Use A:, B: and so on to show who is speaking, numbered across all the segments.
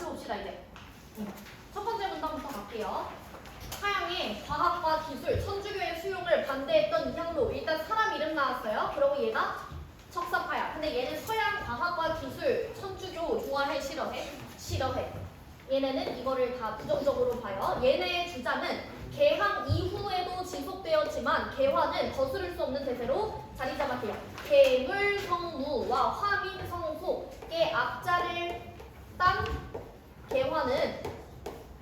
A: 봅시다 이제. 첫 번째 문단부터 갈게요. 하양이 과학과 기술, 천주교의 수용을 반대했던 이향로. 일단 사람 이름 나왔어요. 그리고 얘가 척사파야. 근데 얘는 서양 과학과 기술, 천주교 좋아해, 싫어해? 싫어해. 얘네는 이거를 다 부정적으로 봐요. 얘네의 주장은 개항 이후에도 지속되었지만 개화는 거스를 수 없는 대세로 자리 잡았대요. 개물성무와 화민성소의 앞자를 딴 개화는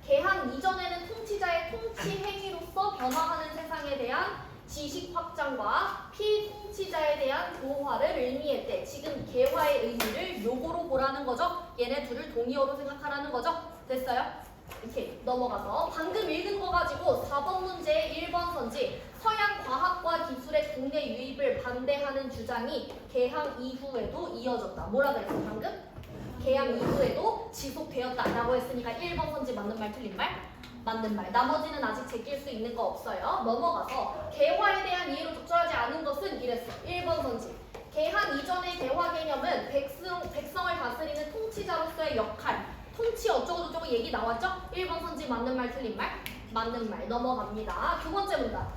A: 개항 이전에는 통치자의 통치 행위로서 변화하는 세상에 대한 지식 확장과 피통치자에 대한 교화를 의미했대. 지금 개화의 의미를 요거로 보라는 거죠. 얘네 둘을 동의어로 생각하라는 거죠. 됐어요? 이렇게 넘어가서 방금 읽은 거 가지고 4번 문제 1번 선지 서양 과학과 기술의 국내 유입을 반대하는 주장이 개항 이후에도 이어졌다. 뭐라 그랬어 방금? 개항 이후에도 지속되었다라고 했으니까 1번 선지 맞는 말 틀린 말? 맞는 말. 나머지는 아직 제낄 수 있는 거 없어요. 넘어가서 개화에 대한 이해로 적절하지 않은 것은 이랬어. 1번 선지. 개항 이전의 개화 개념은 백성을 다스리는 통치자로서의 역할, 통치 어쩌고저쩌고 얘기 나왔죠? 1번 선지 맞는 말 틀린 말? 맞는 말. 넘어갑니다. 두 번째 문단.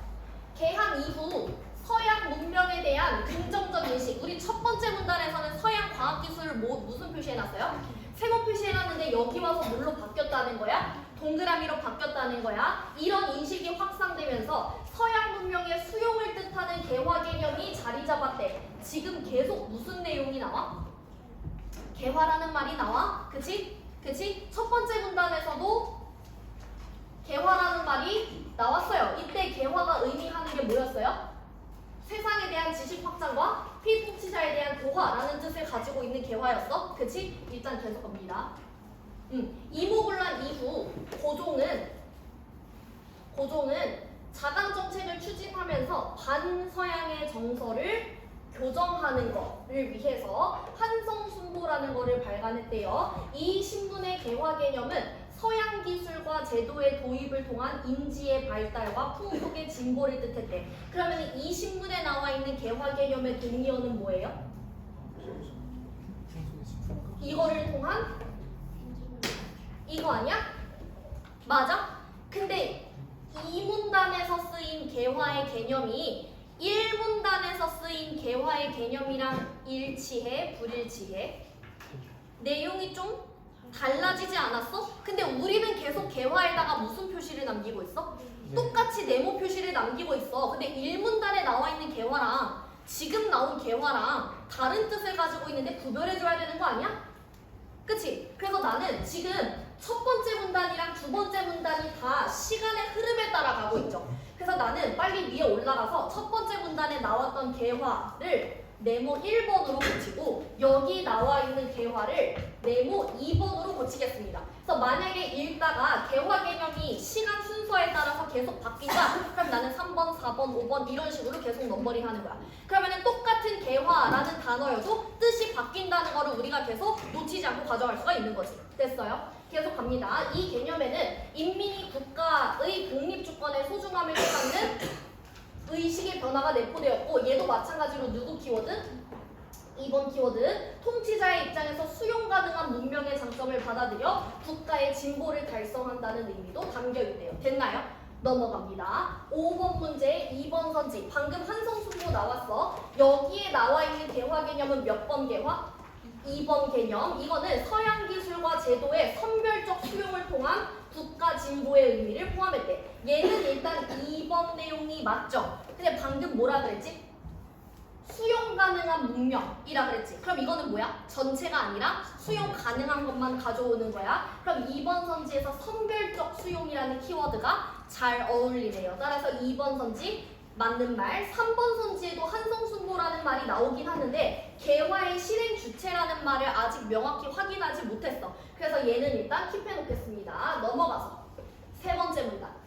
A: 개항 이후 서양 문명에 대한 긍정적 인식. 우리 첫 번째 문단에서는 서양 과학기술을 무슨 표시해놨어요? 세모 표시해놨는데 여기 와서 뭘로 바뀌었다는 거야? 동그라미로 바뀌었다는 거야. 이런 인식이 확산되면서 서양 문명의 수용을 뜻하는 개화 개념이 자리 잡았대. 지금 계속 무슨 내용이 나와? 개화라는 말이 나와? 그치? 그치? 첫 번째 문단에서도 개화라는 말이 나왔어요. 이때 개화가 의미하는 게 뭐였어요? 세상에 대한 지식 확장과 피통치자에 대한 교화라는 뜻을 가지고 있는 개화였어. 그치? 일단 계속 갑니다. 이모군란 이후 고종은 자강 정책을 추진하면서 반서양의 정서를 교정하는 것을 위해서 한성순보라는 것을 발간했대요. 이 신문의 개화 개념은 서양 기술과 제도의 도입을 통한 인지의 발달과 풍속의 진보를 뜻했대. 그러면 이 신문에 나와 있는 개화 개념의 동의어는 뭐예요? 이거를 통한 이거 아니야? 맞아? 근데 이 문단에서 쓰인 개화의 개념이 1문단에서 쓰인 개화의 개념이랑 일치해? 불일치해? 내용이 좀 달라지지 않았어? 근데 우리는 계속 개화에다가 무슨 표시를 남기고 있어? 똑같이 네모 표시를 남기고 있어. 근데 1문단에 나와 있는 개화랑 지금 나온 개화랑 다른 뜻을 가지고 있는데 구별해줘야 되는 거 아니야? 그치? 그래서 나는 지금 첫 번째 문단이랑 두 번째 문단이 다 시간의 흐름에 따라 가고 있죠. 그래서 나는 빨리 위에 올라가서 첫 번째 문단에 나왔던 개화를 네모 1번으로 고치고 여기 나와 있는 개화를 네모 2번으로 고치겠습니다. 그래서 만약에 읽다가 개화 개념이 시간 순서에 따라서 계속 바뀐다. 그럼 나는 3번, 4번, 5번 이런 식으로 계속 넘버링 하는 거야. 그러면은 똑같은 개화라는 단어여도 뜻이 바뀐다는 거를 우리가 계속 놓치지 않고 가져갈 수가 있는 거지. 됐어요? 계속 갑니다. 이 개념에는 인민이 국가의 독립주권의 소중함을 깨닫는 의식의 변화가 내포되었고 얘도 마찬가지로 누구 키워드? 2번 키워드. 통치자의 입장에서 수용 가능한 문명의 장점을 받아들여 국가의 진보를 달성한다는 의미도 담겨있대요. 됐나요? 넘어갑니다. 5번 문제 2번 선지. 방금 한성순보 나왔어. 여기에 나와 있는 개화 개념은 몇 번 개화? 2번 개념. 이거는 서양 기술과 제도의 선별적 수용을 통한 국가 진보의 의미를 포함했대. 얘는 일단 2번 내용이 맞죠? 근데 방금 뭐라 그랬지? 수용 가능한 문명이라 그랬지. 그럼 이거는 뭐야? 전체가 아니라 수용 가능한 것만 가져오는 거야. 그럼 2번 선지에서 선별적 수용이라는 키워드가 잘 어울리네요. 따라서 2번 선지 맞는 말. 3번 선지에도 한성순보라는 말이 나오긴 하는데 개화의 실행 주체라는 말을 아직 명확히 확인하지 못했어. 그래서 얘는 일단 킵해 놓겠습니다. 넘어가서 세 번째 문단.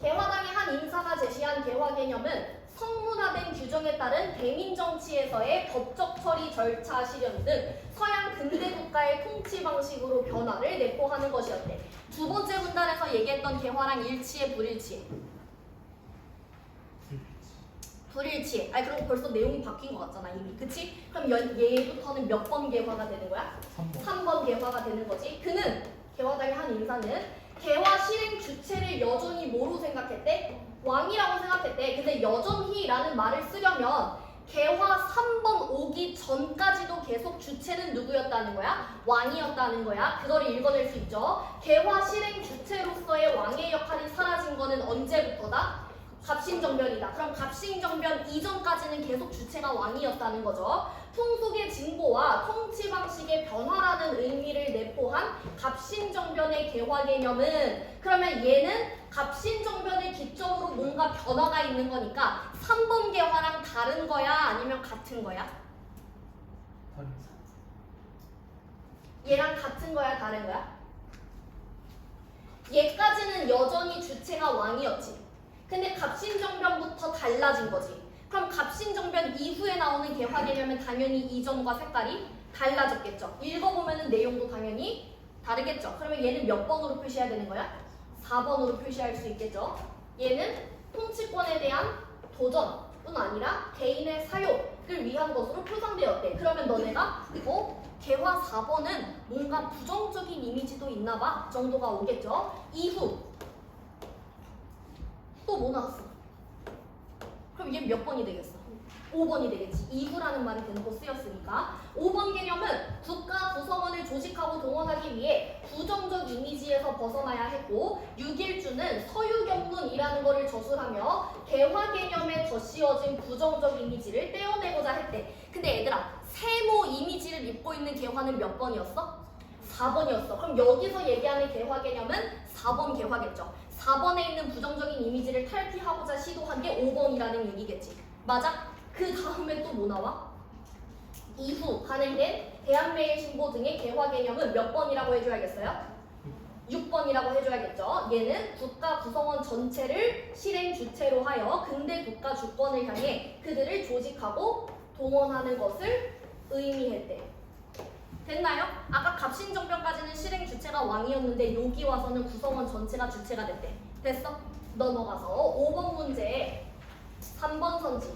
A: 개화당의 한 인사가 제시한 개화 개념은 성문화된 규정에 따른 대민 정치에서의 법적 처리 절차 실현 등 서양 근대 국가의 통치 방식으로 변화를 내포하는 것이었대. 두 번째 문단에서 얘기했던 개화랑 일치해 불일치해? 불일치. 아니 그럼 벌써 내용이 바뀐 것 같잖아 이미. 그치? 그럼 얘부터는 몇 번 개화가 되는 거야? 3번 개화가 되는 거지. 그는 개화당의 한 인사는 개화 실행 주체를 여전히 뭐로 생각했대? 왕이라고 생각했대. 근데 여전히라는 말을 쓰려면 개화 3번 오기 전까지도 계속 주체는 누구였다는 거야? 왕이었다는 거야. 그거를 읽어낼 수 있죠. 개화 실행 주체로서의 왕의 역할이 사라진 거는 언제부터다? 갑신정변이다. 그럼 갑신정변 이전까지는 계속 주체가 왕이었다는 거죠. 풍속의 진보와 통치 방식의 변화라는 의미를 내포한 갑신정변의 개화 개념은 그러면 얘는 갑신정변을 기점으로 뭔가 변화가 있는 거니까 3번 개화랑 다른 거야? 아니면 같은 거야? 얘랑 같은 거야? 다른 거야? 얘까지는 여전히 주체가 왕이었지. 근데 갑신정변부터 달라진 거지. 그럼 갑신정변 이후에 나오는 개화 개념은 당연히 이전과 색깔이 달라졌겠죠. 읽어보면 내용도 당연히 다르겠죠. 그러면 얘는 몇 번으로 표시해야 되는 거야? 4번으로 표시할 수 있겠죠. 얘는 통치권에 대한 도전뿐 아니라 개인의 사욕을 위한 것으로 표상되었대. 그러면 너네가 개화 4번은 뭔가 부정적인 이미지도 있나 봐 정도가 오겠죠. 이후 또 뭐 나왔어? 그럼 얘 몇 번이 되겠어? 5번이 되겠지. 이후라는 말이 대놓고 쓰였으니까. 5번 개념은 국가 구성원을 조직하고 동원하기 위해 부정적 이미지에서 벗어나야 했고 6일주는 서유경문이라는 거를 저술하며 개화 개념에 덧씌워진 부정적 이미지를 떼어내고자 했대. 근데 얘들아 세모 이미지를 입고 있는 개화는 몇 번이었어? 4번이었어. 그럼 여기서 얘기하는 개화 개념은 4번 개화겠죠. 4번에 있는 부정적인 이미지를 탈피하고자 시도한 게 5번이라는 얘기겠지. 맞아? 그 다음에 또 뭐 나와? 이후 간행된 대한매일신보 등의 개화 개념은 몇 번이라고 해줘야겠어요? 6번이라고 해줘야겠죠. 얘는 국가 구성원 전체를 실행 주체로 하여 근대 국가 주권을 향해 그들을 조직하고 동원하는 것을 의미했대. 됐나요? 아까 갑신정변까지는 실행 주체가 왕이었는데 여기 와서는 구성원 전체가 주체가 됐대. 됐어? 넘어가서 5번 문제 3번 선지.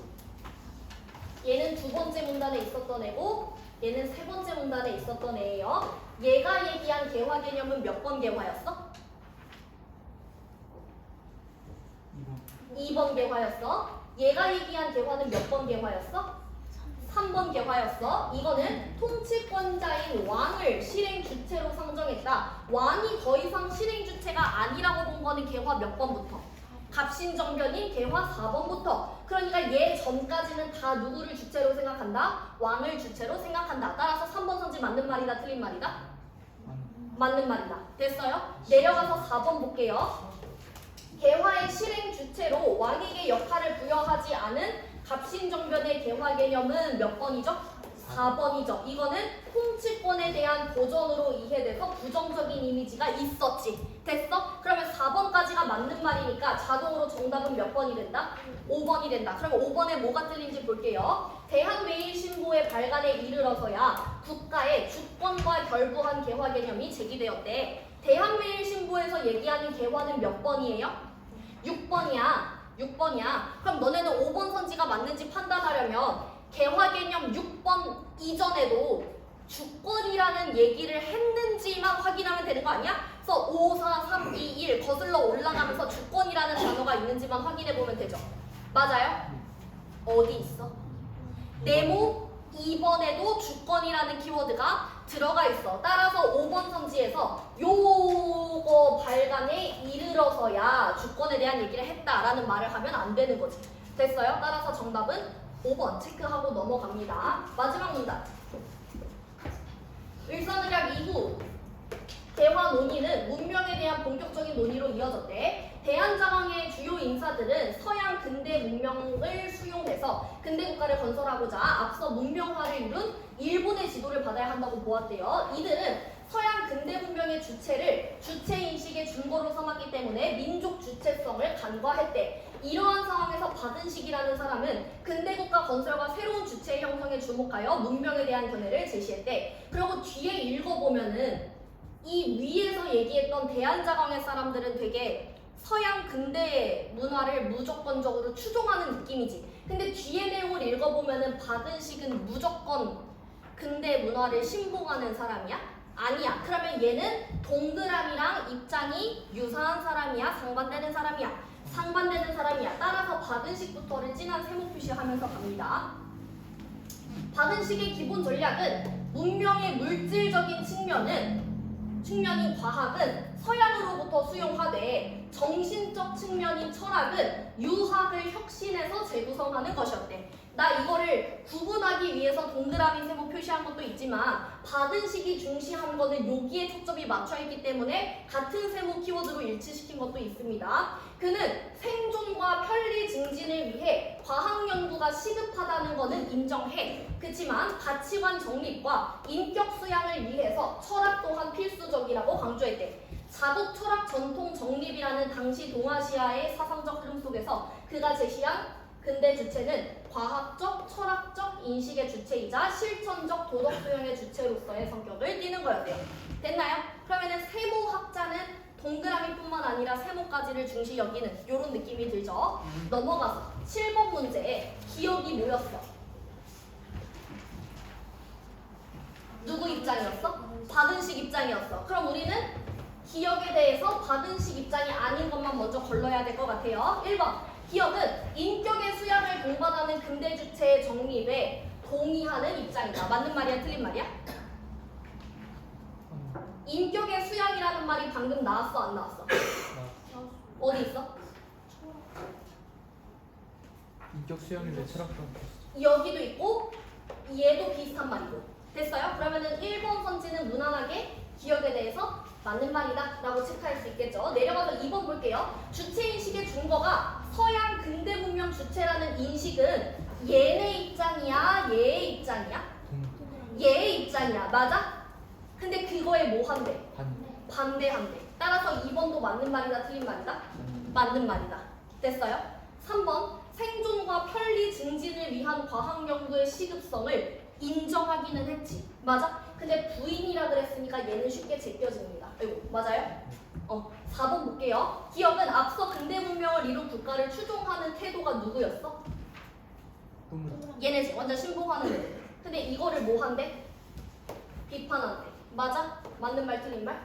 A: 얘는 두 번째 문단에 있었던 애고 얘는 세 번째 문단에 있었던 애예요. 얘가 얘기한 개화 개념은 몇 번 개화였어? 2번 개화였어. 얘가 얘기한 개화는 몇 번 개화였어? 3번 개화였어. 이거는 통치권자인 왕을 실행 주체로 상정했다. 왕이 더 이상 실행 주체가 아니라고 본 거는 개화 몇 번부터? 갑신정변인 개화 4번부터. 그러니까 얘 전까지는 다 누구를 주체로 생각한다? 왕을 주체로 생각한다. 따라서 3번 선지 맞는 말이다 틀린 말이다? 맞는 말이다. 됐어요? 내려가서 4번 볼게요. 개화의 실행 주체로 왕에게 역할을 부여하지 않은 갑신정변의 개화 개념은 몇 번이죠? 4번이죠. 이거는 통치권에 대한 도전으로 이해돼서 부정적인 이미지가 있었지. 됐어? 그러면 4번까지가 맞는 말이니까 자동으로 정답은 몇 번이 된다? 5번이 된다. 그럼 5번에 뭐가 틀린지 볼게요. 대한매일신보의 발간에 이르러서야 국가의 주권과 결부한 개화 개념이 제기되었대. 대한매일신보에서 얘기하는 개화는 몇 번이에요? 6번이야. 6번이야. 그럼 너네는 5번 선지가 맞는지 판단하려면 개화 개념 6번 이전에도 주권이라는 얘기를 했는지만 확인하면 되는 거 아니야? 그래서 5, 4, 3, 2, 1 거슬러 올라가면서 주권이라는 단어가 있는지만 확인해 보면 되죠. 맞아요? 어디 있어? 네모 2번에도 주권이라는 키워드가 들어가 있어. 따라서 5번 선지에서 요거 발간에 이르러서야 주권에 대한 얘기를 했다라는 말을 하면 안 되는 거지. 됐어요? 따라서 정답은 5번 체크하고 넘어갑니다. 마지막 문단. 을사늑약 이후 개화 논의는 문명에 대한 본격적인 논의로 이어졌대. 대한자강의 주요 인사들은 서양 근대 문명을 수용해서 근대 국가를 건설하고자 앞서 문명화를 이룬 일본의 지도를 받아야 한다고 보았대요. 이들은 서양 근대 문명의 주체를 주체인식의 중거로 삼았기 때문에 민족 주체성을 간과했대. 이러한 상황에서 박은식이라는 사람은 근대 국가 건설과 새로운 주체 형성에 주목하여 문명에 대한 견해를 제시했대. 그리고 뒤에 읽어보면은 이 위에서 얘기했던 대한자강의 사람들은 되게 서양 근대 문화를 무조건적으로 추종하는 느낌이지. 근데 뒤에 내용을 읽어보면은 박은식은 무조건 근대 문화를 신봉하는 사람이야? 아니야. 그러면 얘는 동그라미랑 입장이 유사한 사람이야, 상반되는 사람이야? 상반되는 사람이야. 따라서 받은 식부터를 진한 세모 표시하면서 갑니다. 받은 식의 기본 전략은 문명의 물질적인 측면인 과학은 서양으로부터 수용하되 정신적 측면인 철학은 유학을 혁신해서 재구성하는 것이었대. 나 이거를 구분하기 위해서 동그라미 세모 표시한 것도 있지만 받은 식이 중시한 거는 여기에 초점이 맞춰있기 때문에 같은 세모 키워드로 일치시킨 것도 있습니다. 그는 생존과 편리 증진을 위해 과학 연구가 시급하다는 거는 인정해. 그치만 가치관 정립과 인격 수양을 위해서 철학 또한 필수적이라고 강조했대. 자국 철학 전통 정립이라는 당시 동아시아의 사상적 흐름 속에서 그가 제시한 근대 주체는 과학적, 철학적 인식의 주체이자 실천적 도덕 수용의 주체로서의 성격을 띠는 거였대요. 됐나요? 그러면은 세모학자는 동그라미뿐만 아니라 세모까지를 중시 여기는 이런 느낌이 들죠? 넘어가서 7번 문제에 기억이 뭐였어? 누구 입장이었어? 받은식 입장이었어. 그럼 우리는 기억에 대해서 받은식 입장이 아닌 것만 먼저 걸러야 될 것 같아요. 1번 기억은 인격의 수양을 동반하는 근대 주체의 정립에 동의하는 입장이다. 맞는 말이야? 틀린 말이야? 인격의 수양이라는 말이 방금 나왔어? 안 나왔어? 어디 있어?
B: 인격 수양인데 철학적
A: 여기도 있고 얘도 비슷한 말이고. 됐어요? 그러면은 1번 선지는 무난하게 기억에 대해서 맞는 말이다 라고 체크할 수 있겠죠. 내려가서 2번 볼게요. 주체인식의 준거가 서양 근대 문명 주체라는 인식은 얘네 입장이야? 얘의 입장이야? 얘의 입장이야. 맞아? 근데 그거에 뭐 한대? 반대한대. 따라서 2번도 맞는 말이다 틀린 말이다? 맞는 말이다. 됐어요? 3번 생존과 편리 증진을 위한 과학 연구의 시급성을 인정하기는 했지. 맞아? 근데 부인이라 그랬으니까 얘는 쉽게 제껴집니다. 아이고, 맞아요? 4번 볼게요. 기억은 앞서 근대 문명을 이룬 국가를 추종하는 태도가 누구였어? 얘네 완전 신봉하는 애들. 근데 이거를 뭐 한대? 비판한대. 맞아? 맞는 말 틀린 말?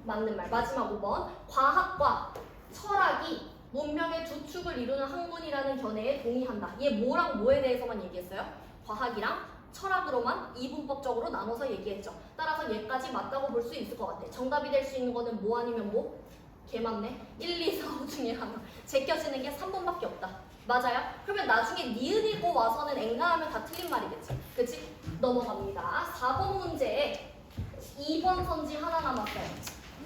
A: 맞는 말. 마지막 5번. 과학과 철학이 문명의 두 축을 이루는 학문이라는 견해에 동의한다. 얘 뭐랑 뭐에 대해서만 얘기했어요? 과학이랑 철학으로만 이분법적으로 나눠서 얘기했죠. 따라서 얘까지 맞다고 볼 수 있을 것 같아. 정답이 될 수 있는 거는 뭐 아니면 뭐? 개 맞네. 1, 2, 4, 5 중에 하나. 제껴지는 게 3번밖에 없다. 맞아요? 그러면 나중에 니은 읽고 와서는 앵가하면 다 틀린 말이겠지. 그치? 넘어갑니다. 4번 문제에 2번 선지 하나 남았어요.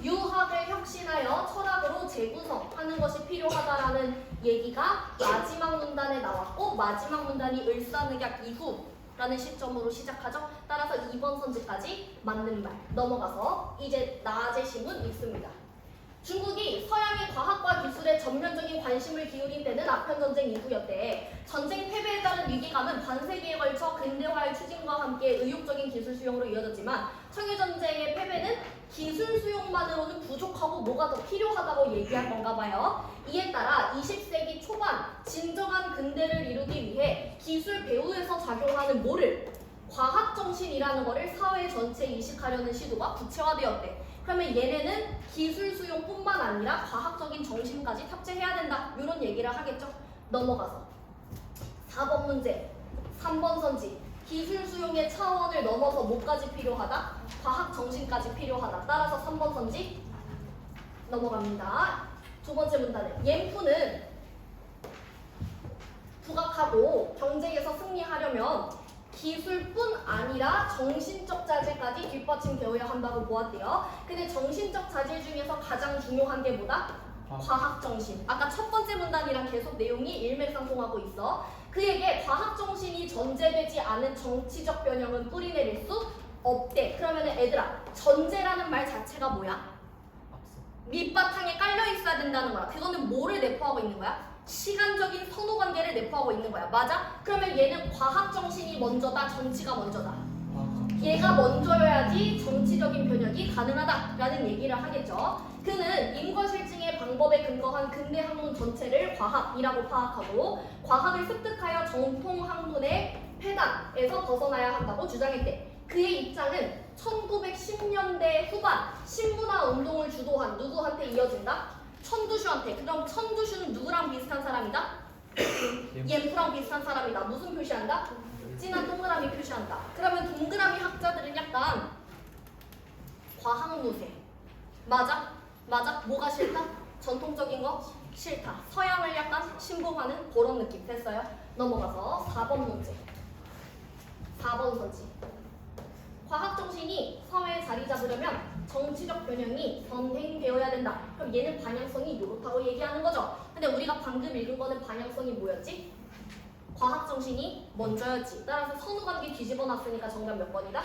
A: 유학을 혁신하여 철학으로 재구성하는 것이 필요하다라는 얘기가 마지막 문단에 나왔고 마지막 문단이 을사늑약 이후 라는 시점으로 시작하죠. 따라서 2번 선지까지 맞는 말. 넘어가서 이제 나제 신문 읽습니다. 중국이 서양의 과학과 기술에 전면적인 관심을 기울인 때는 아편전쟁 이후였대. 전쟁 패배에 따른 위기감은 반세기에 걸쳐 근대화의 추진과 함께 의욕적인 기술 수용으로 이어졌지만 청일전쟁의 패배는 기술 수용만으로는 부족하고 뭐가 더 필요하다고 얘기한 건가 봐요. 이에 따라 20세기 초반 진정한 근대를 이루기 위해 기술 배후에서 작용하는 뭐를? 과학정신이라는 거를 사회 전체에 이식하려는 시도가 구체화되었대. 그러면 얘네는 기술 수용뿐만 아니라 과학적인 정신까지 탑재해야 된다. 이런 얘기를 하겠죠. 넘어가서 4번 문제 3번 선지 기술 수용의 차원을 넘어서 뭐까지 필요하다? 과학 정신까지 필요하다. 따라서 3번 선지 넘어갑니다. 두 번째 문단은 옌푸는 부각하고 경쟁에서 승리하려면 기술뿐 아니라 정신적 자질까지 뒷받침되어야 한다고 보았대요. 근데 정신적 자질 중에서 가장 중요한 게 뭐다? 과학정신. 아까 첫 번째 문단이랑 계속 내용이 일맥상통하고 있어. 그에게 과학정신이 전제되지 않은 정치적 변형은 뿌리내릴 수 없대. 그러면은 애들아, 전제라는 말 자체가 뭐야? 밑바탕에 깔려 있어야 된다는 거야. 그거는 뭐를 내포하고 있는 거야? 시간적인 선호 관계를 내포하고 있는 거야. 맞아? 그러면 얘는 과학 정신이 먼저다, 정치가 먼저다. 얘가 먼저여야지 정치적인 변혁이 가능하다라는 얘기를 하겠죠. 그는 인과실증의 방법에 근거한 근대 학문 전체를 과학이라고 파악하고 과학을 습득하여 정통 학문의 폐단에서 벗어나야 한다고 주장했대. 그의 입장은 1910년대 후반 천두슈한테. 그럼 천두슈는 누구랑 비슷한 사람이다? 옌프랑 비슷한 사람이다. 무슨 표시한다? 진한 동그라미 표시한다. 그러면 동그라미 학자들은 약간 과학무새. 맞아? 맞아? 뭐가 싫다? 전통적인 거 싫다. 서양을 약간 신봉하는 그런 느낌. 됐어요? 넘어가서 4번 문제. 4번 선지. 과학 정신이 사회에 자리 잡으려면 정치적 변형이 선행되어야 된다. 그럼 얘는 방향성이 이렇다고 얘기하는 거죠. 근데 우리가 방금 읽은 거는 방향성이 뭐였지? 과학 정신이 먼저였지. 따라서 선후관계 뒤집어 놨으니까 정답 몇 번이다?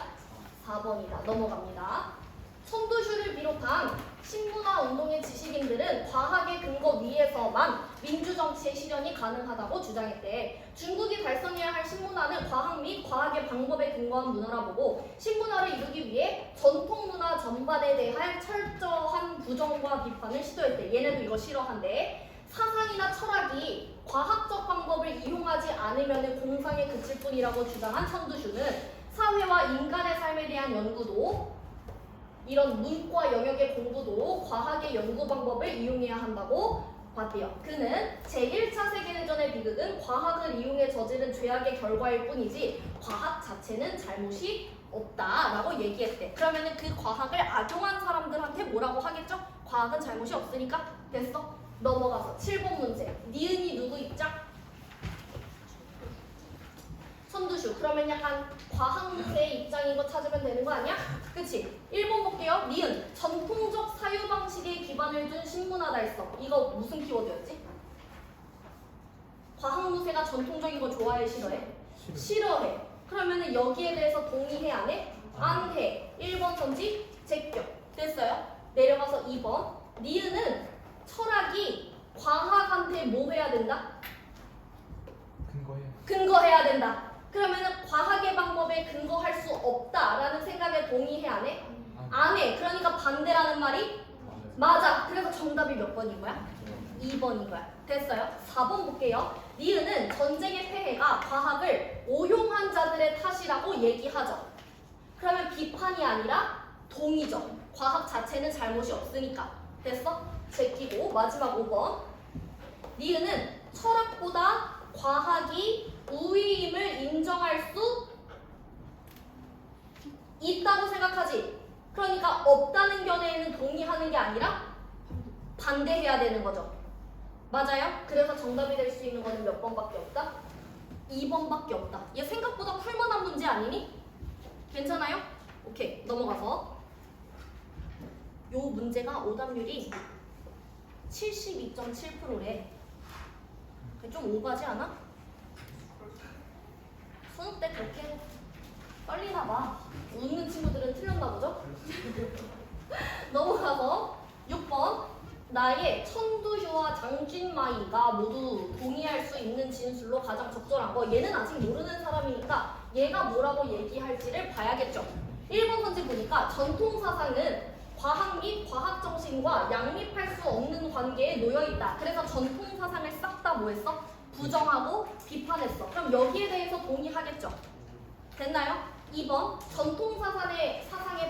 A: 4번이다. 넘어갑니다. 천두슈를 비롯한 신문화 운동의 지식인들은 과학의 근거 위에서만 민주정치의 실현이 가능하다고 주장했대. 중국이 달성해야 할 신문화는 과학 및 과학의 방법에 근거한 문화라 보고 신문화를 이루기 위해 전통문화 전반에 대한 철저한 부정과 비판을 시도했대. 얘네도 이거 싫어한대. 사상이나 철학이 과학적 방법을 이용하지 않으면 공상에 그칠 뿐이라고 주장한 천두슈는 사회와 인간의 삶에 대한 연구도 이런 문과 영역의 공부도 과학의 연구 방법을 이용해야 한다고 봤대요. 그는 제1차 세계대전의 비극은 과학을 이용해 저지른 죄악의 결과일 뿐이지 과학 자체는 잘못이 없다라고 얘기했대. 그러면은 그 과학을 악용한 사람들한테 뭐라고 하겠죠? 과학은 잘못이 없으니까. 됐어? 넘어가서 7번 문제. 니은이 누구 입장? 천두슈. 그러면 약간 과학무새의 입장인 거 찾으면 되는 거 아니야? 그치? 1번 볼게요. 니은. 전통적 사유 방식에 기반을 둔 신문화 달성. 이거 무슨 키워드였지? 과학무새가 전통적인 거 좋아해, 싫어해? 싫어해. 그러면은 여기에 대해서 동의해, 안 해? 안 해. 1번 선지 제껴. 됐어요? 내려가서 2번. 니은은 철학이 과학한테 뭐 해야 된다? 근거해야 된다. 그러면은 과학의 방법에 근거할 수 없다라는 생각에 동의해, 안 해? 안 해. 그러니까 반대라는 말이 맞아. 그래서 정답이 몇 번인 거야? 2번인 거야. 됐어요? 4번 볼게요. 니은은 전쟁의 폐해가 과학을 오용한 자들의 탓이라고 얘기하죠. 그러면 비판이 아니라 동의죠. 과학 자체는 잘못이 없으니까. 됐어? 제끼고 마지막 5번. 니은은 철학보다 과학이 우위임을 인정할 수 있다고 생각하지. 그러니까 없다는 견해에는 동의하는 게 아니라 반대해야 되는 거죠. 맞아요? 그래서 정답이 될 수 있는 거는 몇 번밖에 없다? 2번밖에 없다. 얘 생각보다 풀만한 문제 아니니? 괜찮아요? 오케이. 넘어가서 요 문제가 오답률이 72.7%래. 좀 오버하지 않아? 수능 때 그렇게 떨리나 봐. 웃는 친구들은 틀렸나 보죠? 넘어가서 6번. 나의 천두슈와 장진마이가 모두 동의할 수 있는 진술로 가장 적절한 거. 얘는 아직 모르는 사람이니까 얘가 뭐라고 얘기할지를 봐야겠죠. 1번 선지 보니까 전통사상은 과학 및 과학정신과 양립할 수 없는 관계에 놓여있다. 그래서 전통사상을 싹 다 뭐했어? 부정하고 비판했어. 그럼 여기에 대해서 동의하겠죠. 됐나요? 2번. 전통사상의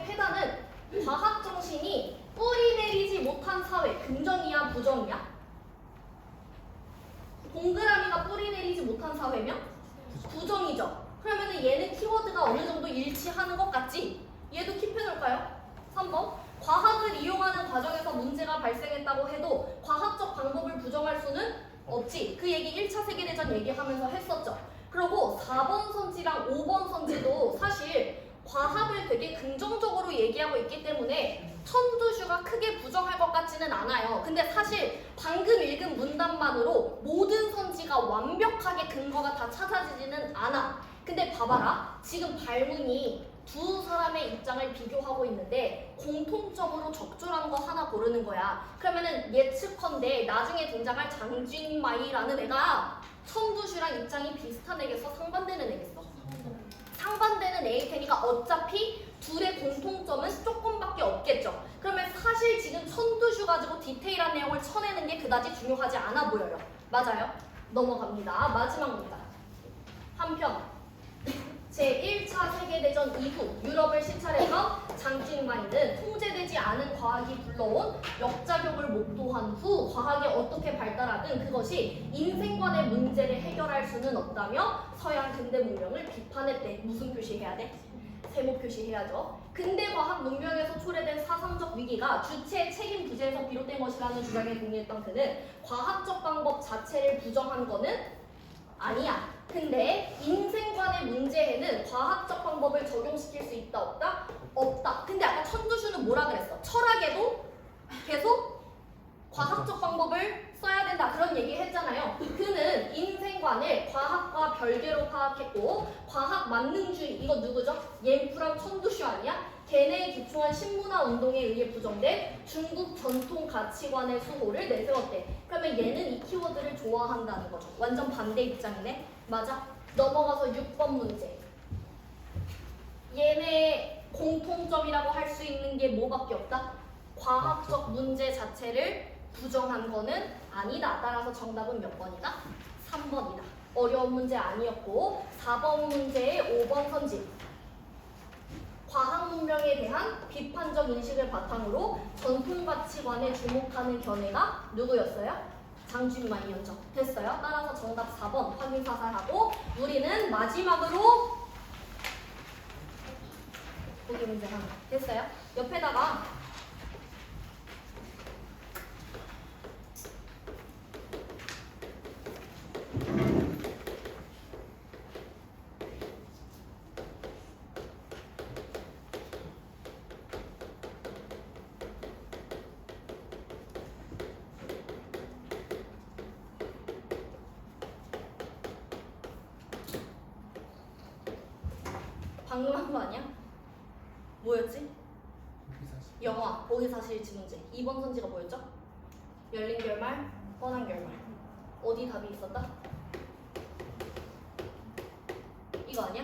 A: 폐단은 과학정신이 뿌리 내리지 못한 사회. 긍정이야 부정이야? 동그라미가 뿌리 내리지 못한 사회면? 부정이죠. 그러면 얘는 키워드가 어느 정도 일치하는 것 같지? 얘도 킵해놓을까요? 3번. 과학을 이용하는 과정에서 문제가 발생했다고 해도 과학적 방법을 부정할 수는 없지. 그 얘기 1차 세계대전 얘기하면서 했었죠. 그리고 4번 선지랑 5번 선지도 사실 과학을 되게 긍정적으로 얘기하고 있기 때문에 천두슈가 크게 부정할 것 같지는 않아요. 근데 사실 방금 읽은 문단만으로 모든 선지가 완벽하게 근거가 다 찾아지지는 않아. 근데 봐봐라. 지금 발문이 두 사람의 입장을 비교하고 있는데 공통적으로 적절한 거 하나 고르는 거야. 그러면은 예측컨대 나중에 등장할 장진마이라는 애가 천두슈랑 입장이 비슷한 애겠어? 상반되는 애겠어? 상반되는 애일 테니까 어차피 둘의 공통점은 조금밖에 없겠죠. 그러면 사실 지금 천두슈 가지고 디테일한 내용을 쳐내는 게 그다지 중요하지 않아 보여요. 맞아요? 넘어갑니다. 마지막 문단. 한편 제1차 세계대전 이후 유럽을 시찰해서 장진마이는 통제되지 않은 과학 과학이 불러온 역작용을 목도한 후 과학이 어떻게 발달하든 그것이 인생관의 문제를 해결할 수는 없다며 서양 근대 문명을 비판했대. 무슨 표시해야 돼? 세모 표시해야죠. 근대 과학 문명에서 초래된 사상적 위기가 주체의 책임 부재에서 비롯된 것이라는 주장에 동의했던 그는 과학적 방법 자체를 부정한 거는 아니야. 근데 인생관의 문제에는 과학적 방법을 적용시킬 수 있다 없다? 없다. 근데 아까 천두슈는 뭐라 그랬어? 철학에도 계속 과학적 방법을 써야 된다 그런 얘기 했잖아요. 그는 인생관을 과학과 별개로 파악했고 과학 만능주의 이거 누구죠? 옌프랑 천두슈 아니야? 걔네에 기초한 신문화 운동에 의해 부정된 중국 전통 가치관의 수호를 내세웠대. 그러면 얘는 이 키워드를 좋아한다는 거죠. 완전 반대 입장이네. 맞아. 넘어가서 6번 문제. 얘네 공통점이라고 할 수 있는 게 뭐밖에 없다? 과학적 문제 자체를 부정한 거는 아니다. 따라서 정답은 몇 번이다? 3번이다. 어려운 문제 아니었고 4번 문제의 5번 선지. 과학 문명에 대한 비판적 인식을 바탕으로 전통 가치관에 주목하는 견해가 누구였어요? 장준만이었죠. 됐어요? 따라서 정답 4번 확인 사살하고 우리는 마지막으로 보기 문제 하나. 됐어요? 옆에다가 방금 한 거 아니야? 뭐였지? 영화, 보기 사실일치 문제. 2번 선지가 뭐였죠? 열린 결말, 뻔한 결말. 어디 답이 있었다? 이거 아니야?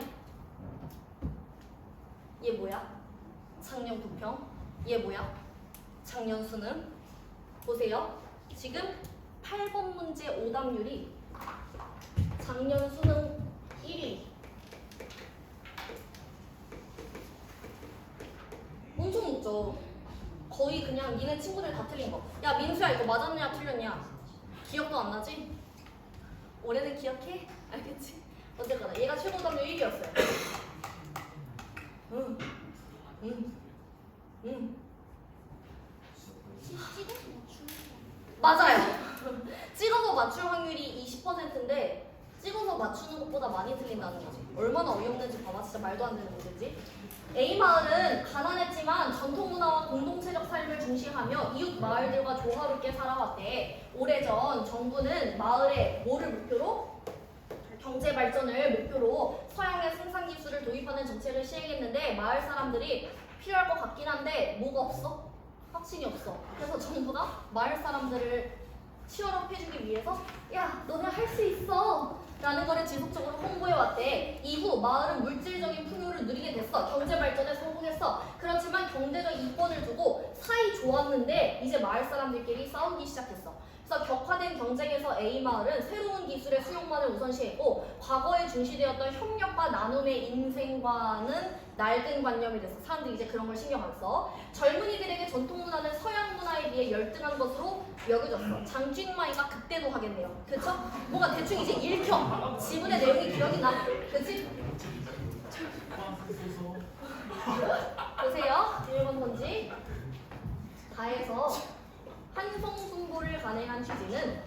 A: 얘 뭐야? 작년 부평. 얘 뭐야? 작년 수능. 보세요. 지금 8번 문제 오답률이 작년 수능 1위. 엄청 높죠. 거의 그냥 니네 친구들 다 틀린 거. 야 민수야 이거 맞았냐 틀렸냐? 기억도 안 나지? 올해는 기억해? 알겠지? 어쨌거나 얘가 최고 답률 1위였어요. 응. 맞아요. 찍어서 맞출 확률이 20%인데 찍어서 맞추는 것보다 많이 틀린다는 거지. 얼마나 어이없는지 봐봐. 진짜 말도 안 되는 문제지. A마을은 가난했지만 전통문화와 공동체적 삶을 중시하며 이웃 마을들과 조화롭게 살아왔대. 오래전 정부는 마을에 뭐를 목표로? 경제 발전을 목표로 서양의 생산 기술을 도입하는 정책을 시행했는데 마을 사람들이 필요할 것 같긴 한데 뭐가 없어? 확신이 없어. 그래서 정부가 마을 사람들을 치열업 해주기 위해서 야 너네 할 수 있어 라는 거를 지속적으로 홍보해왔대. 이후 마을은 물질적인 풍요를 누리게 됐어. 경제 발전에 성공했어. 그렇지만 경제적 이권을 두고 사이 좋았는데 이제 마을 사람들끼리 싸우기 시작했어. 그래서 격화된 경쟁에서 A마을은 새로운 기술의 수용만을 우선시했고 과거에 중시되었던 협력과 나눔의 인생과는 낡은 관념이 됐어. 사람들이 이제 그런 걸 신경 안 써. 젊은이들에게 전통 문화는 서양 문화에 비해 열등한 것으로 여겨졌어. 장준마이가 그때도 하겠네요. 그쵸? 뭔가 대충 이제 읽혀. 지문의 내용이 기억이 나. 그치? 보세요. 1번 번지. 다해서 한성숭고를 간행한 취지는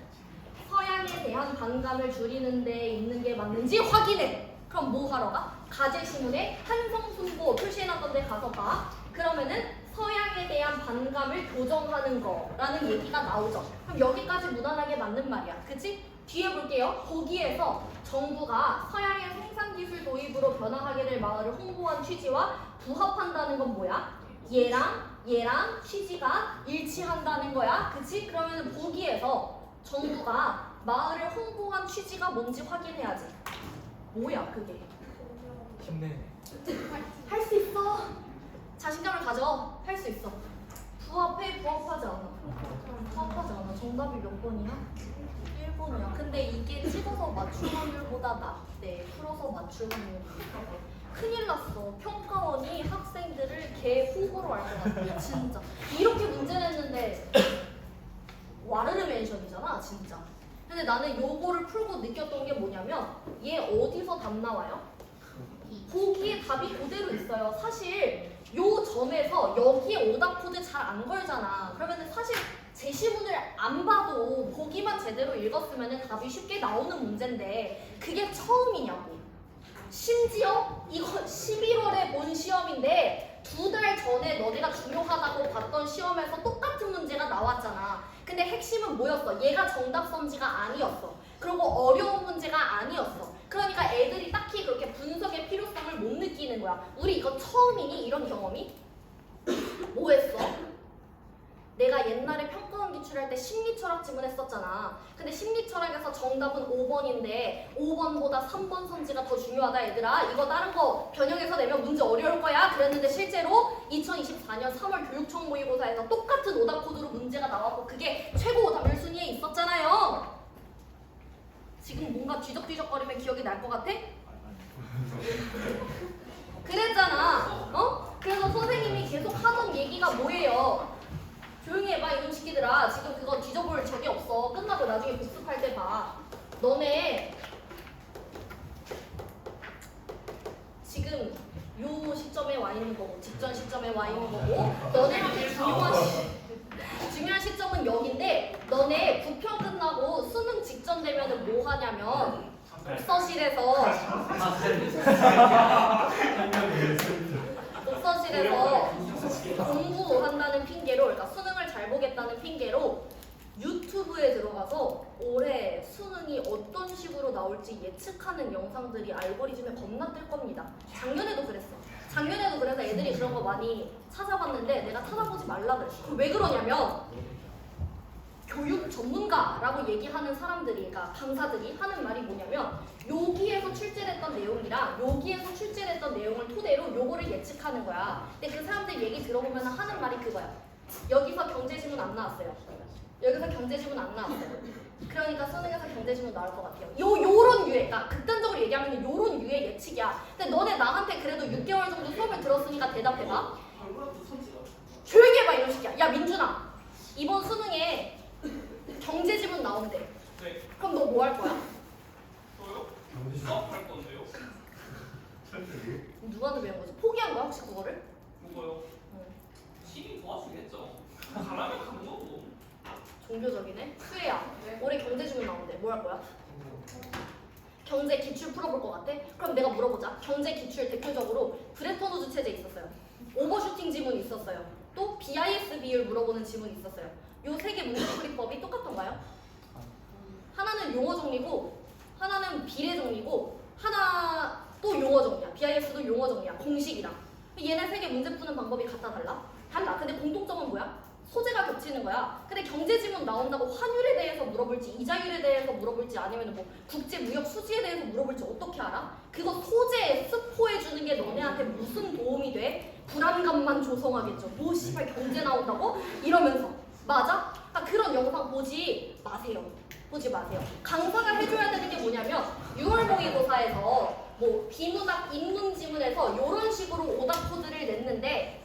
A: 서양에 대한 반감을 줄이는 데 있는 게 맞는지 확인해. 그럼 뭐 하러 가? 가제신문에 한성숭고 표시해놨던데 가서 봐. 그러면은 서양에 대한 반감을 교정하는 거라는 얘기가 나오죠. 그럼 여기까지 무난하게 맞는 말이야. 그치? 뒤에 볼게요. 거기에서 정부가 서양의 생산기술 도입으로 변화하게 될 마을을 홍보한 취지와 부합한다는 건 뭐야? 얘랑 취지가 일치한다는 거야. 그치? 그러면 보기에서 정부가 마을을 홍보한 취지가 뭔지 확인해야지. 뭐야 그게?
B: 힘내네.
A: 할 수 있어. 자신감을 가져. 할 수 있어. 부합해? 부합하지 않아. 부합하지 않아. 정답이 몇 번이야? 1번이야. 근데 이게 찍어서 맞출 확률보다 낮대. 풀어서 맞출 확률보다. 큰일 났어. 평가원이 학생들을 개 후보로 할 것 같아. 진짜. 이렇게 문제 나는 요거를 풀고 느꼈던 게 뭐냐면 얘 어디서 답 나와요? 보기에 답이 그대로 있어요. 사실 요 점에서 여기에 오답 코드 잘 안 걸잖아. 그러면 사실 제시문을 안 봐도 보기만 제대로 읽었으면 답이 쉽게 나오는 문제인데 그게 처음이냐고. 심지어 이거 11월에 본 시험인데 2달 전에 너네가 중요하다고 봤던 시험에서 똑같은 문제가 나왔잖아. 근데 핵심은 뭐였어? 얘가 정답선지가 아니었어. 그리고 어려운 문제가 아니었어. 그러니까 애들이 딱히 그렇게 분석의 필요성을 못 느끼는 거야. 우리 이거 처음이니? 이런 경험이? 뭐 했어? 내가 옛날에 평가원 기출할 때 심리철학 지문 했었잖아. 근데 심리철학에서 정답은 5번인데 5번보다 3번 선지가 더 중요하다 얘들아. 이거 다른 거 변형해서 내면 문제 어려울 거야. 그랬는데 실제로 2024년 3월 교육청 모의고사에서 똑같은 오답 코드로 문제가 나왔고 그게 최고 오답 1순위에 있었잖아요. 지금 뭔가 뒤적뒤적거리면 기억이 날 것 같아? 그랬잖아. 어? 그래서 선생님이 계속 하던 얘기가 뭐예요? 조용히 해봐 이놈 새끼들아. 지금 그거 뒤져볼 적이 없어. 끝나고 나중에 복습할 때 봐. 너네 지금 요 시점에 와 있는 거고 직전 시점에 와 있는 거고 너네한테 중요한 시점은 여기인데 너네 부평 끝나고 수능 직전 되면은 뭐 하냐면 독서실에서 공부한다는 핑계로, 그러니까 수능을 잘 보겠다는 핑계로 유튜브에 들어가서 올해 수능이 어떤 식으로 나올지 예측하는 영상들이 알고리즘에 겁나 뜰 겁니다. 작년에도 그랬어. 작년에도 그래서 애들이 그런 거 많이 찾아봤는데 내가 찾아보지 말라 그랬어. 왜 그러냐면 교육 전문가라고 얘기하는 사람들이, 그러니까 강사들이 하는 말이 뭐냐면 여기에서 출제됐던 내용이랑 여기에서 출제됐던 내용을 토대로 요거를 예측하는 거야. 근데 그 사람들 얘기 들어보면 하는 말이 그거야. 여기서 경제지문 안 나왔어요. 여기서 경제지문 안 나왔어요. 그러니까 수능에서 경제지문 나올 것 같아요. 요런 유의, 그러니까 극단적으로 얘기하면 요런 유의 예측이야. 근데 너네 나한테 그래도 6개월 정도 수업을 들었으니까 대답해봐. 조용히 해봐 이런 식이야. 야 민준아, 이번 수능에 경제지문 나온대.
C: 네.
A: 그럼 너 뭐 할 거야?
C: 저요? 수업할 건데요?
A: 누구한테 배운 거지? 포기한 거야 혹시 그거를?
C: 그거요?
A: 응.
C: 팀이 도와주겠죠. 잘하면 가는 거고.
A: 종교적이네. 수혜야, 올해 경제지문 나온대. 뭐 할 거야? 경제 기출 풀어볼 것 같아? 그럼 내가 물어보자. 경제 기출 대표적으로 브레톤 우즈 체제 있었어요. 오버슈팅 지문이 있었어요. 또 BIS 비율 물어보는 지문이 있었어요. 요 세 개 문제풀이법이 똑같던가요? 하나는 용어 정리고 하나는 비례 정리고 하나 또 용어 정리야. BIS도 용어 정리야. 공식이랑. 얘네 세 개 문제 푸는 방법이 같다 달라? 달라. 근데 공통점은 뭐야? 소재가 겹치는 거야. 근데 경제지문 나온다고 환율에 대해서 물어볼지 이자율에 대해서 물어볼지 아니면 뭐 국제무역 수지에 대해서 물어볼지 어떻게 알아? 그거 소재에 스포해주는 게 너네한테 무슨 도움이 돼? 불안감만 조성하겠죠. 뭐 씨발 경제 나온다고? 이러면서. 맞아? 그러니까 그런 영상 보지 마세요. 보지 마세요. 강사가 해줘야 되는 게 뭐냐면 6월 모의고사에서 뭐 비문학 인문 지문에서 이런 식으로 오답 코드를 냈는데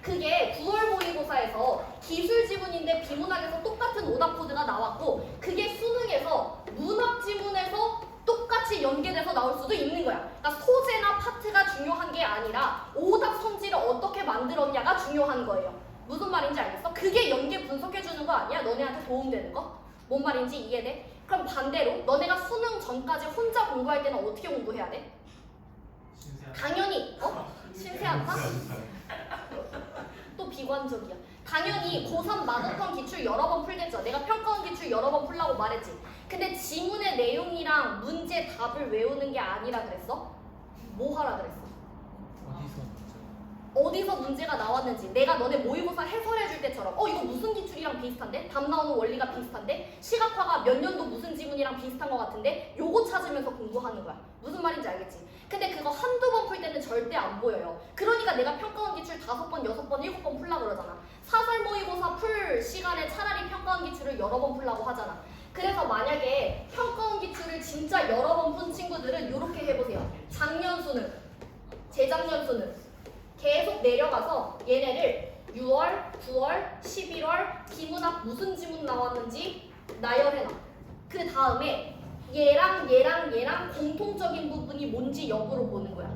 A: 그게 9월 모의고사에서 기술 지문인데 비문학에서 똑같은 오답 코드가 나왔고 그게 수능에서 문학 지문에서 똑같이 연계돼서 나올 수도 있는 거야. 그러니까 소재나 파트가 중요한 게 아니라 오답 성질을 어떻게 만들었냐가 중요한 거예요. 무슨 말인지 알겠어? 그게 연계 분석해주는 거 아니야? 너네한테 도움되는 거? 뭔 말인지 이해돼? 그럼 반대로 너네가 수능 전까지 혼자 공부할 때는 어떻게 공부해야 돼? 당연히 신세한타? 또 비관적이야. 당연히 고3 마더턴 기출 여러 번 풀겠죠. 내가 평가원 기출 여러 번 풀라고 말했지. 근데 지문의 내용이랑 문제 답을 외우는 게 아니라 그랬어? 뭐 하라 그랬어? 어디서 문제가 나왔는지 내가 너네 모의고사 해설해줄 때처럼 이거 무슨 기출이랑 비슷한데? 답 나오는 원리가 비슷한데? 시각화가 몇 년도 무슨 지문이랑 비슷한 것 같은데? 요거 찾으면서 공부하는 거야. 무슨 말인지 알겠지? 근데 그거 한두 번 풀 때는 절대 안 보여요. 그러니까 내가 평가원 기출 5번, 6번, 7번 풀라 그러잖아. 사설 모의고사 풀 시간에 차라리 평가원 기출을 여러 번 풀라고 하잖아. 그래서 만약에 평가원 기출을 진짜 여러 번 푼 친구들은 요렇게 해보세요. 작년 수능, 재작년 수능 계속 내려가서 얘네를 6월, 9월, 11월 비문학 무슨 지문 나왔는지 나열해놔. 그 다음에 얘랑 공통적인 부분이 뭔지 역으로 보는 거야.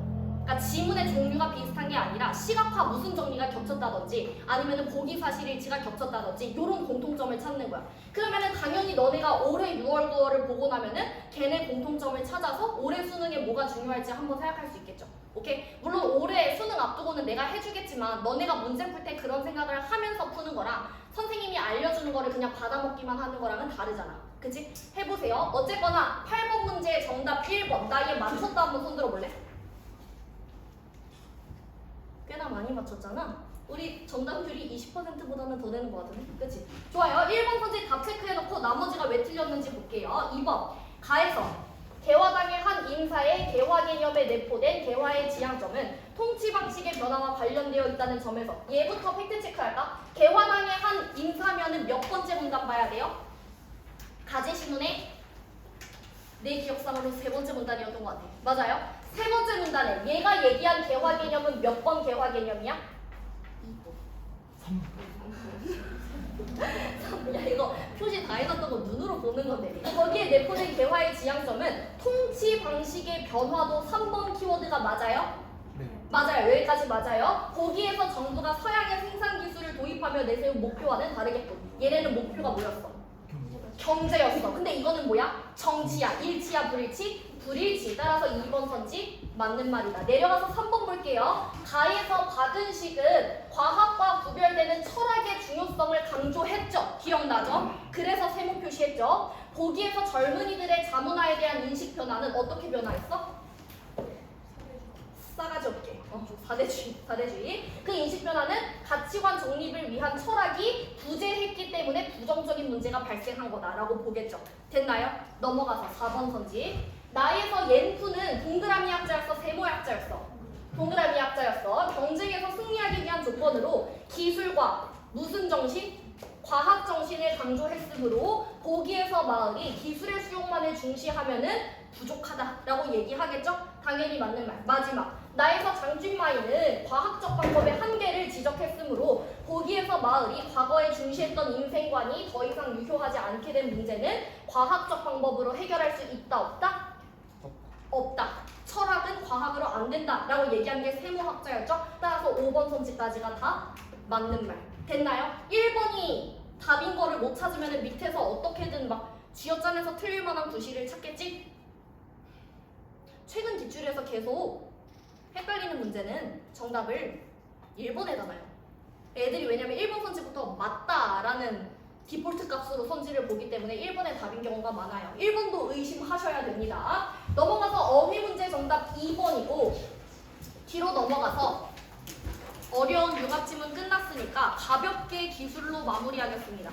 A: 그러니까 지문의 종류가 비슷한 게 아니라 시각화 무슨 정리가 겹쳤다든지 아니면 보기 사실일치가 겹쳤다든지 이런 공통점을 찾는 거야. 그러면은 당연히 너네가 올해 6월 9월을 보고 나면은 걔네 공통점을 찾아서 올해 수능에 뭐가 중요할지 한번 생각할 수 있겠죠. 오케이? 물론 올해 수능 앞두고는 내가 해주겠지만 너네가 문제 풀 때 그런 생각을 하면서 푸는 거랑 선생님이 알려주는 거를 그냥 받아먹기만 하는 거랑은 다르잖아. 그치? 해보세요. 어쨌거나 8번 문제 정답 1번. 나 얘 맞췄다 한번 손 들어볼래? 꽤나 많이 맞췄잖아. 우리 정답률이 20%보다는 더 되는 것 같은데? 그치? 좋아요. 1번 문제 다 체크해놓고 나머지가 왜 틀렸는지 볼게요. 2번. 가에서 개화당의 한 인사의 개화 개념에 내포된 개화의 지향점은 통치 방식의 변화와 관련되어 있다는 점에서 얘부터 팩트 체크할까? 개화당의 한 인사면은 몇 번째 문단 봐야 돼요? 가제신문의 내 기억상으로 세 번째 문단이었던 것 같아. 맞아요? 세 번째 문단에 얘가 얘기한 개화 개념은 몇 번 개화 개념이야? 2번. 야 이거 표시 다 해놨던 거 눈으로 보는 건데 거기에 내포된 개화의 지향점은 통치 방식의 변화도 3번 키워드가 맞아요?
B: 네.
A: 맞아요. 여기까지 맞아요. 거기에서 정부가 서양의 생산 기술을 도입하며 내세운 목표와는 다르겠고 얘네는 목표가 뭐였어? 경제였어. 근데 이거는 뭐야? 정치야. 일치야 불일치? 불일치. 따라서 2번 선지 맞는 말이다. 내려가서 3번 볼게요. 가에서 박은식은 과학과 구별되는 철학의 중요성을 강조했죠. 기억나죠? 그래서 세모 표시했죠. 보기에서 젊은이들의 자문화에 대한 인식 변화는 어떻게 변화했어? 싸가지 없게. 사대주의. 그 인식 변화는 가치관 정립을 위한 철학이 부재했기 때문에 부정적인 문제가 발생한 거다라고 보겠죠. 됐나요? 넘어가서 4번 선지. 나에서 옌푸는 동그라미 약자였어, 세모 약자였어? 동그라미 약자였어. 경쟁에서 승리하기 위한 조건으로 기술과 무슨 정신? 과학 정신을 강조했으므로 보기에서 마을이 기술의 수용만을 중시하면은 부족하다라고 얘기하겠죠? 당연히 맞는 말. 마지막. 나에서 장준마이는 과학적 방법의 한계를 지적했으므로 보기에서 마을이 과거에 중시했던 인생관이 더 이상 유효하지 않게 된 문제는 과학적 방법으로 해결할 수 있다 없다? 없다. 철학은 과학으로 안 된다라고 얘기한 게 세모학자였죠? 따라서 5번 선지까지가 다 맞는 말. 됐나요? 1번이 답인 거를 못 찾으면 밑에서 어떻게든 막 쥐어짜내서 틀릴 만한 구실을 찾겠지? 최근 뒷줄에서 계속 헷갈리는 문제는 정답을 1번에다 놔요. 애들이 왜냐면 1번 선지부터 맞다라는 디폴트 값으로 선지를 보기 때문에 1번의 답인 경우가 많아요. 1번도 의심하셔야 됩니다. 넘어가서 어휘 문제 정답 2번이고 뒤로 넘어가서 어려운 융합지문 끝났으니까 가볍게 기술로 마무리하겠습니다.